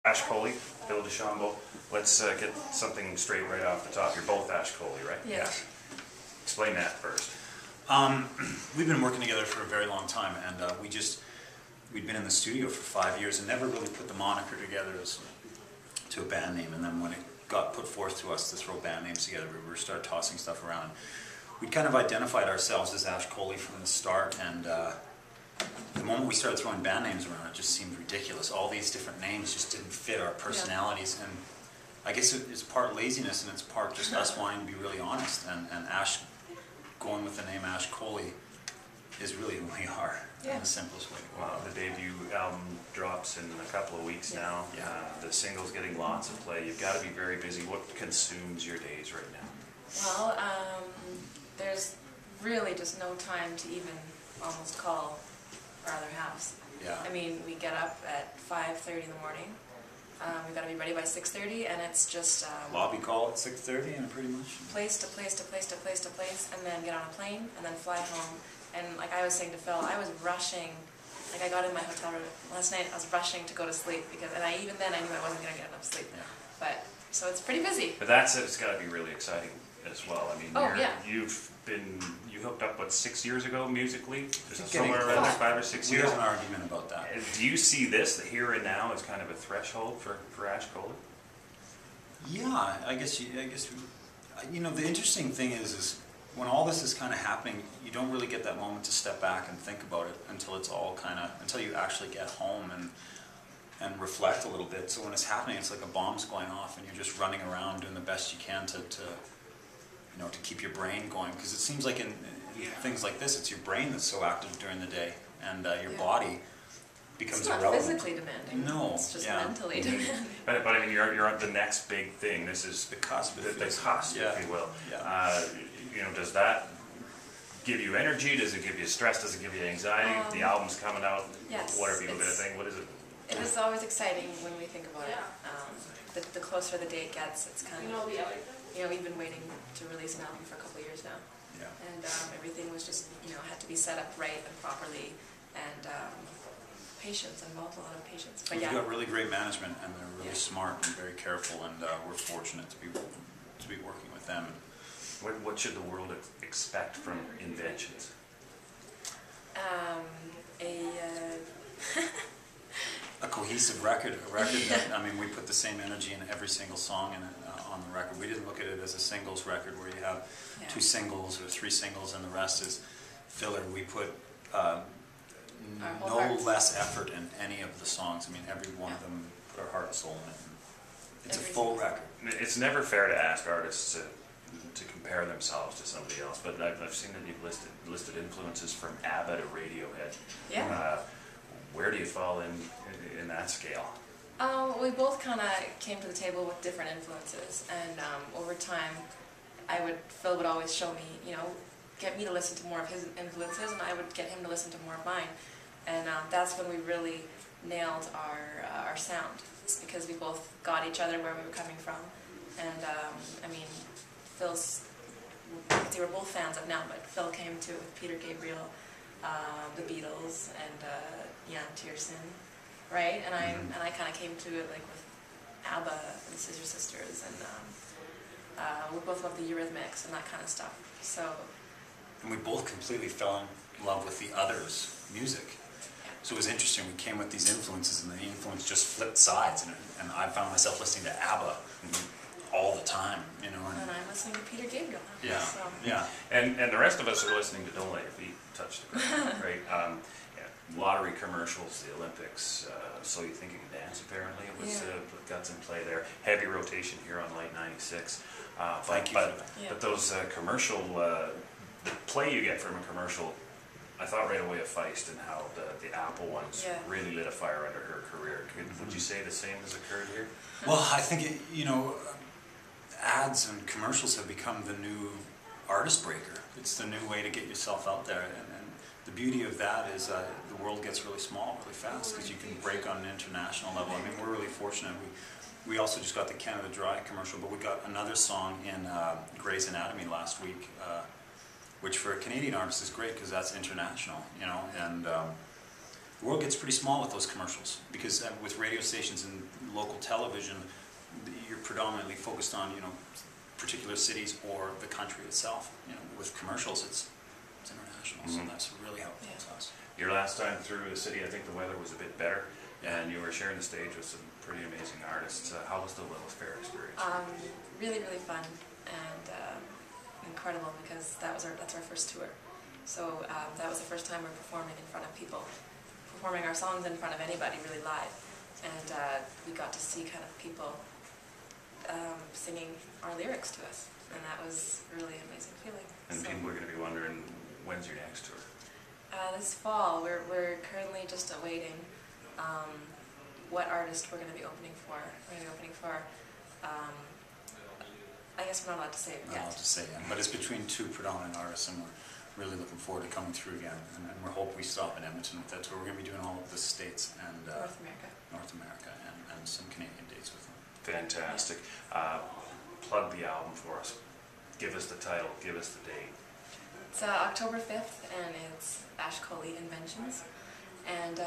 Ash Koley, Bill DeChambeau. Let's get something straight right off the top. You're both Ash Koley, right? Yes. Yeah. Explain that first. We've been working together for a very long time, and we'd been in the studio for 5 years and never really put the moniker together to a band name. And then when it got put forth to us to throw band names together, we started tossing stuff around. We kind of identified ourselves as Ash Koley from the start, and the moment we started throwing band names around, it just seemed ridiculous. All these different names just didn't fit our personalities, and I guess it's part laziness and it's part just us wanting to be really honest. And Ash, going with the name Ash Koley, is really who we are. Yeah. The simplest way. Well, the debut album drops in a couple of weeks now. Yeah. The single's getting lots of play. You've got to be very busy. What consumes your days right now? Well, there's really just no time to even almost call our other house. Yeah. I mean, we get up at 5:30 in the morning. We've got to be ready by 6:30, and it's just Lobby call at 6:30, and pretty much place to place to place to place to place, and then get on a plane, and then fly home. And like I was saying to Phil, I was rushing. Like I got in my hotel room last night, I was rushing to go to sleep because, and even then I knew I wasn't going to get enough sleep. Yeah. But so it's pretty busy. But that's it's got to be really exciting as well. I mean, you hooked up, what, 6 years ago musically? Somewhere around there, 5 or 6 years? We have an argument about that. Do you see this, the here and now, as kind of a threshold for Ash Koley? Yeah, I guess you know, the interesting thing is when all this is kind of happening, you don't really get that moment to step back and think about it until it's all until you actually get home and reflect a little bit. So when it's happening, it's like a bomb's going off and you're just running around doing the best you can to keep your brain going, because it seems like in things like this, it's your brain that's so active during the day, and your body becomes irrelevant. It's not physically demanding. No, it's just mentally demanding. But I mean, you're on the next big thing. This is the cusp, the cusp, if you will. Yeah. Does that give you energy? Does it give you stress? Does it give you anxiety? The album's coming out. Yes, whatever you look at a thing. What is it? It is always exciting when we think about it. The closer the date gets, it's kind of, we've been waiting to release an album for a couple of years now. Yeah. And everything was just, had to be set up right and properly, and patience, involved a lot of patience. But We've got really great management, and they're really smart and very careful, and we're fortunate to be working with them. What should the world expect from Inventions? A cohesive record, that, I mean, we put the same energy in every single song on the record. We didn't look at it as a singles record where you have 2 singles or 3 singles and the rest is filler. We put no less effort in any of the songs. I mean, every one of them put our heart and soul in it. It's a full record. It's never fair to ask artists to compare themselves to somebody else, but I've seen that you've listed influences from ABBA to Radiohead. Yeah. Where do you fall in that scale? We both kind of came to the table with different influences, and over time, Phil would always show me, get me to listen to more of his influences, and I would get him to listen to more of mine, and that's when we really nailed our sound. It's because we both got each other where we were coming from, and I mean, we're both fans of now, but Phil came to it with Peter Gabriel, the Beatles, and Jan Tiersen, right? And I kind of came to it like with ABBA and the Scissor Sisters, and we both love the Eurythmics and that kind of stuff. And we both completely fell in love with the others' music. So it was interesting. We came with these influences, and the influence just flipped sides, and I found myself listening to ABBA all the time, And I'm listening to Peter Gabriel now. Yeah, so. yeah. And the rest of us are listening to Don't Let Your Feet Touch the Ground, right? Lottery commercials, the Olympics, So You Think You Can Dance, apparently. It was got some play there. Heavy rotation here on Lite 96. Thank you. But those commercial, the play you get from a commercial, I thought right away of Feist and how the Apple ones really lit a fire under her career. Would you say the same has occurred here? Well, I think, ads and commercials have become the new artist breaker. It's the new way to get yourself out there. And the beauty of that is the world gets really small really fast because you can break on an international level. I mean, we're really fortunate. We also just got the Canada Dry commercial, but we got another song in Grey's Anatomy last week, which for a Canadian artist is great because that's international, and world gets pretty small with those commercials, because with radio stations and local television, you're predominantly focused on, you know, particular cities or the country itself. You know, with commercials, it's international, so that's really helpful to us. Your last time through the city, I think the weather was a bit better, and you were sharing the stage with some pretty amazing artists. How was the Lilith Fair experience? Really, really fun and incredible, because that's our first tour. So that was the first time we're performing in front of people, performing our songs in front of anybody really live, and we got to see kind of people singing our lyrics to us, and that was a really amazing feeling. And so, people are going to be wondering, when's your next tour? this fall, we're currently just awaiting what artist we're going to be opening for. We're going to be opening for, I guess we're not allowed to say it yet. Not allowed to say yet, but it's between two predominant artists, and we're really looking forward to coming through again. And we hope we stop in Edmonton with that tour. We're going to be doing all of the States and North America and some Canadian dates with them. Fantastic. Plug the album for us. Give us the title, give us the date. It's October 5th, and it's Ash Koley Inventions, and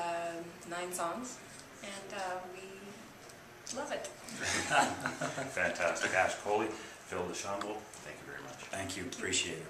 9 songs, and we love it. Fantastic. Ash Koley, Phil DeChambeau, thank you very much. Thank you, appreciate it.